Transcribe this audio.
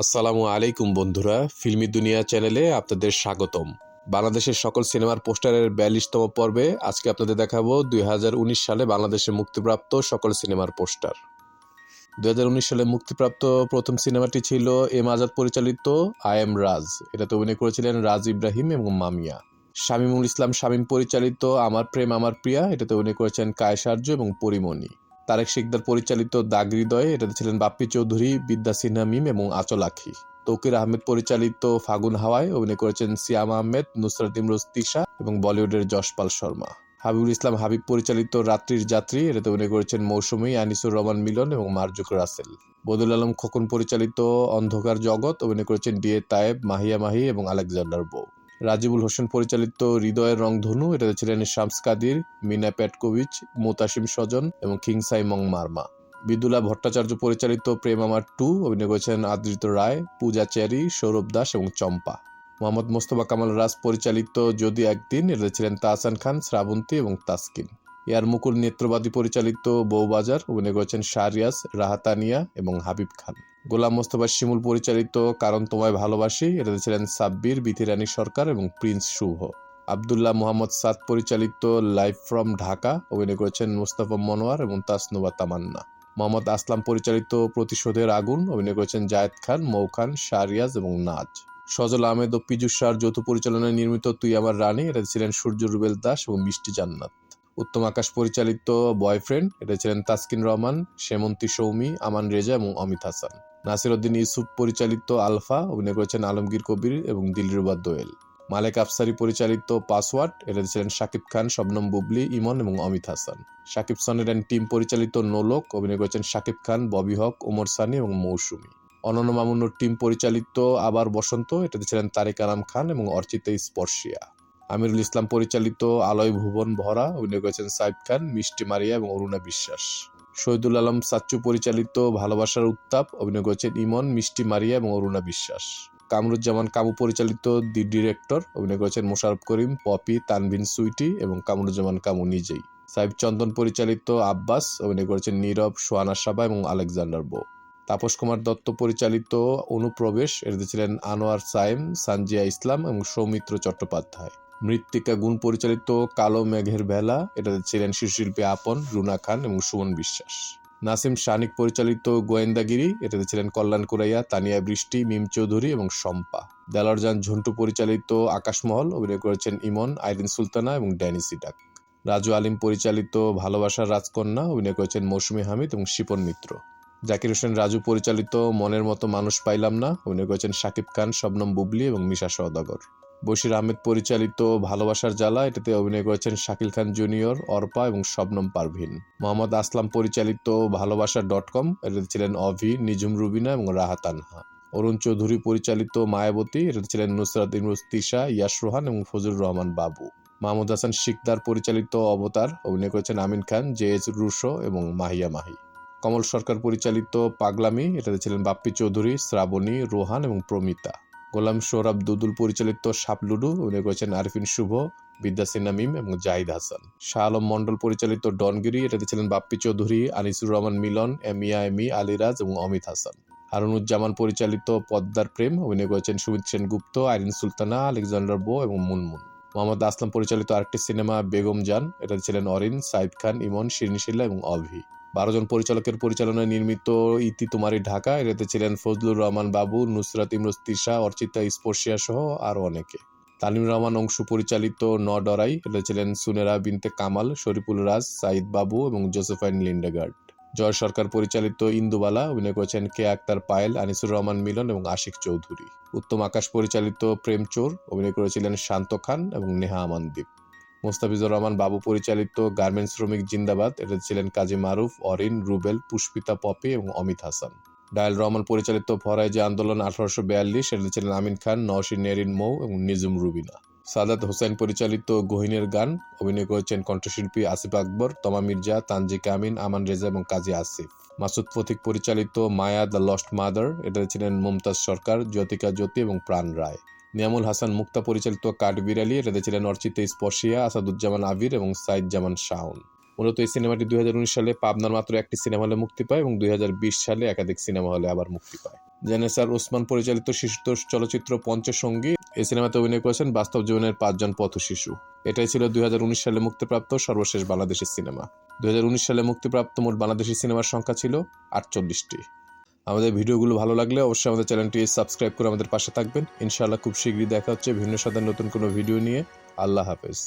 আসসালামু আলাইকুম বন্ধুরা, ফিল্মি দুনিয়া চ্যানেলে আপনাদের স্বাগতম। বাংলাদেশের সকল সিনেমার পোস্টারের 42তম পর্বে আজকে আপনাদের দেখাবো 2019 সালে বাংলাদেশে মুক্তিপ্রাপ্ত সকল সিনেমার পোস্টার। 2019 সালে মুক্তিপ্রাপ্ত প্রথম সিনেমাটি ছিল এম আজাদ পরিচালিত আই এম রাজ। এটাতে অভিনয় করেছিলেন রাজ ইব্রাহিম এবং মামিয়া। শামীমুল ইসলাম শামীম পরিচালিত আমার প্রেম আমার প্রিয়া, এটাতে অভিনয় করেছেন কায়েসার্য এবং পরিমণি। তারেক শিকদার পরিচালিত দাগ হৃদয়ে, এটাতে ছিলেন বাপ্পি চৌধুরী, বিদ্যা সিনহা মিম এবং আঁচল আখি। তৌকির আহমেদ পরিচালিত ফাগুন হাওয়ায় অভিনয় করেছেন সিয়াম আহমেদ, নুসরাত ইমরোজ তিশা এবং বলিউডের যশপাল শর্মা। হাবিবুল ইসলাম হাবিব পরিচালিত রাত্রির যাত্রী, এটাতে অভিনয় করেছেন মৌসুমী, আনিসুর রহমান মিলন এবং মারজুক রাসেল। বদুল আলম খোকন পরিচালিত অন্ধকার জগৎ, অভিনয় করেছেন ডিএ তায়েব, মাহিয়া মাহি এবং আলেকজান্ডার বো। রাজিবুল হোসেন পরিচালিত হৃদয়ের রংধনু, এটাতে ছিলেন শামস কাদির, মিনা পেটকোভিচ, মোতাসিম স্বজন এবং কিংসাই মং মার্মা। বিদুলা ভট্টাচার্য পরিচালিত প্রেম আমার 2, অভিনয় করেছেন আদৃত রায়, পূজা চেরি, সৌরভ দাস এবং চম্পা। মোহাম্মদ মোস্তফা কামাল রাজ পরিচালিত যদি একদিন, এটাতে ছিলেন তাহসান খান, শ্রাবন্তী এবং তাসকিন। এয়ার মুকুল নেত্রবাদী পরিচালিত বউবাজার, অভিনয় করেছেন শাহরিয়াজ, রাহাতানিয়া এবং হাবিব খান। গোলাম মোস্তফা শিমুল পরিচালিত কারণ তোমায় ভালোবাসি, এটাতে ছিলেন সাব্বির, বিথিরানী সরকার এবং প্রিন্স শুভ। আবদুল্লাহ মোহাম্মদ সাদ পরিচালিত লাইভ ফ্রম ঢাকা, অভিনয় করেছেন মুস্তাফা মনোয়ার এবং তাসনুবা তামান্না। মোহাম্মদ আসলাম পরিচালিত প্রতিশোধের আগুন, অভিনয় করেছেন জায়েদ খান, মৌ খান, শাহরিয়াজ এবং নাজ। সজল আহমেদ ও পীযূষ শাহর যৌথ পরিচালনায় নির্মিত তুই আমার রানী, এটাতে ছিলেন সূর্য রুবেল দাস এবং মিষ্টি জান্নাত। উত্তম আকাশ পরিচালিত বয়ফ্রেন্ড, এটা ছিলেন তাসকিন রহমান, সেমন্তী সৌমি, আমান রেজা এবং অমিত হাসান। নাসির উদ্দিন ইউসুফ পরিচালিত আলফা, অভিনয় করেছেন আলমগীর কবির এবং দিলরুবা দোয়েল। মালেক আফসারি পরিচালিত পাসওয়ার্ড, এটাতে ছিলেন শাকিব খান, শবনম বুবলি, ইমন এবং অমিত হাসান। শাকিব সনের অ্যান্ড টিম পরিচালিত নোলক, অভিনয় করেছেন শাকিব খান, ববি হক, ওমর সানি এবং মৌসুমী। অনন্য মামুন্নুর টিম পরিচালিত আবার বসন্ত, এটাতে ছিলেন তারেক আনাম খান এবং অর্চিতা স্পর্শিয়া। আমিরুল ইসলাম পরিচালিত আলয় ভুবন ভরা, অভিনয় করেছেন সাইফ খান, মিষ্টি মারিয়া এবং অরুণা বিশ্বাস। শহীদুল আলম সাচ্চু পরিচালিত ভালোবাসার উত্তাপ, অভিনয় করেছেন ইমন, মিষ্টি মারিয়া এবং অরুণা বিশ্বাস। কামরুজ্জামান কামু পরিচালিত দি ডিরেক্টর, অভিনয় করেছেন মোশাররফ করিম, পপি, তানভিন সুইটি এবং কামরুজ্জামান কামু নিজেই। সাইফ চন্দন পরিচালিত আব্বাস, অভিনয় করেছেন নীরব, সোহানা সাবা এবং আলেকজান্ডার বো। তাপস কুমার দত্ত পরিচালিত অনুপ্রবেশ, এটাতে ছিলেন আনোয়ার সাইম, সানজিয়া ইসলাম এবং সৌমিত্র চট্টোপাধ্যায়। মৃত্তিকা গুণ পরিচালিত কালো মেঘের ভেলা, এটাতে ছিলেন শিশুশিল্পী আপন, রুনা খান এবং সুমন বিশ্বাস। নাসিম শানিক পরিচালিত গোয়েন্দাগিরি, এটাতে ছিলেন কল্যাণ কুরাইয়া, তানিয়া বৃষ্টি, মিম চৌধুরী এবং শম্পা। দেলোয়ারজান ঝন্টু পরিচালিত আকাশমহল, অভিনয় করেছেন ইমন, আইরিন সুলতানা এবং ড্যানি সিডাক। রাজু আলিম পরিচালিত ভালোবাসার রাজকন্যা, অভিনয় করেছেন মৌসুমী হামিদ এবং শিপন মিত্র। জাকির হোসেন রাজু পরিচালিত মনের মতো মানুষ পাইলাম না, অভিনয় করেছেন শাকিব খান, শবনম বুবলি এবং মিশা সওদাগর। বশির আহমেদ পরিচালিত ভালোবাসার জ্বালা, এটাতে অভিনয় করেছেন শাকিল খান জুনিয়র, অর্পা এবং শবনম পারভিন। মোহাম্মদ আসলাম পরিচালিত ভালোবাসা.com, এটাতে ছিলেন অভি, নিঝুম রুবিনা এবং রাহাত আনহা। অরুণ চৌধুরী পরিচালিত মায়াবতী, এটাতে ছিলেন নুসরাত ইমরোজ তিশা, ইয়াস রোহান এবং ফজলুর রহমান বাবু। মাহমুদ হাসান শিকদার পরিচালিত অবতার, অভিনয় করেছেন আমিন খান, জে.এস. রুশো এবং মাহিয়া মাহি। কমল সরকার পরিচালিত পাগলামি, এটাতে ছিলেন বাপ্পি চৌধুরী, শ্রাবণী, রোহান এবং প্রমিতা। গোলাম সোহরাব দুদুল পরিচালিত সাপলুডু, অভিনয় করেছেন আরিফিন শুভ, বিদ্যা সিনহা মিম এবং জাহিদ হাসান। শাহ আলম মন্ডল পরিচালিত ডনগিরি, এটাতে ছিলেন বাপ্পি চৌধুরী, আনিসুর রহমান মিলন, এমিয়া এমি, আলিরাজ এবং অমিত হাসান। হারুনুজ্জামান পরিচালিত পদ্মার প্রেম, অভিনয় করেছেন সুমিত সেনগুপ্ত, আইরিন সুলতানা, আলেকজান্ডার বো এবং মুনমুন। মোহাম্মদ আসলাম পরিচালিত আরেকটি সিনেমা বেগম জান, এটাতে ছিলেন অরিন, সাইদ খান, ইমন, শিরিন শিলা এবং অভি। 12 জন পরিচালকের পরিচালনায় নির্মিত ইতি তোমারি ঢাকা, এটাতে ছিলেন ফজলুর রহমান বাবু, নুসরাত ইমরোজ তিশা, অর্চিতা স্পর্শিয়া সহ আরও অনেকে। তানিম রহমান অংশু পরিচালিত ন ডরাই, এটা ছিলেন সুনেরা বিনতে কামাল, শরীফুল রাজ, সাইদ বাবু এবং জোসেফাইন লিন্ডেগার্ড। জয় সরকার পরিচালিত ইন্দুবালা, অভিনয় করেছেন কে আক্তার পায়েল, আনিসুর রহমান মিলন এবং আশিক চৌধুরী। উত্তম আকাশ পরিচালিত প্রেম চোর, অভিনয় করেছিলেন শান্ত খান এবং নেহা আমানদীপ। মোস্তাফিজুর রহমান বাবু পরিচালিত গার্মেন্টস শ্রমিক জিন্দাবাদ, এটাতে ছিলেন কাজী মারুফ, অরিন, রুবেল, পুষ্পিতা পপি এবং অমিত হাসান। ডায়াল রহমান পরিচালিত ফরাইজি আন্দোলন 1842, এটাতে ছিলেন আমিন খান, নওশী নেরিন মৌ এবং নিজুম রুবিনা। সাদাত হোসেন পরিচালিত গহিনের গান, অভিনয় করেছেন কণ্ঠশিল্পী আসিফ আকবর, তমা মির্জা, তানজিকা আমিন, আমান রেজা এবং কাজী আসিফ। মাসুদ ফতিক পরিচালিত মায়া দ্য লস্ট মাদার, এটাতে ছিলেন মুমতাজ সরকার, জ্যোতিকা জ্যোতি এবং প্রাণ রায়। নিয়ামুল হাসান মুক্তা পরিচালিত কাঠবিড়ালি, এটাতে ছিলেন অর্চিতা স্পর্শিয়া, আসাদুজ্জামান আবির এবং সাইদ জামান শাওন। মূলত এই সিনেমাটি 2019 সালে পাবনার মাত্র একটি সিনেমা হলে মুক্তি পায় এবং 2020 সালে একাধিক সিনেমা হলে আবার মুক্তি পায়। জেনেসার ওসমান পরিচালিত শিশুতোষ চলচ্চিত্র পঞ্চসঙ্গী। এই সিনেমাতে অভিনয় করেছেন বাস্তব জীবনের 5 জন পথ শিশু। এটাই ছিল 2019 সালে মুক্তিপ্রাপ্ত সর্বশেষ বাংলাদেশি সিনেমা। 2019 সালে মুক্তিপ্রাপ্ত মোট বাংলাদেশি সিনেমার সংখ্যা ছিল 48টি। আমাদের ভিডিওগুলো ভালো লাগলে অবশ্যই আমাদের চ্যানেলটি সাবস্ক্রাইব করে আমাদের পাশে থাকবেন। ইনশাআল্লাহ খুব শীঘ্রই দেখা হচ্ছে ভিন্ন সাথে নতুন কোনো ভিডিও নিয়ে। আল্লাহ হাফেজ।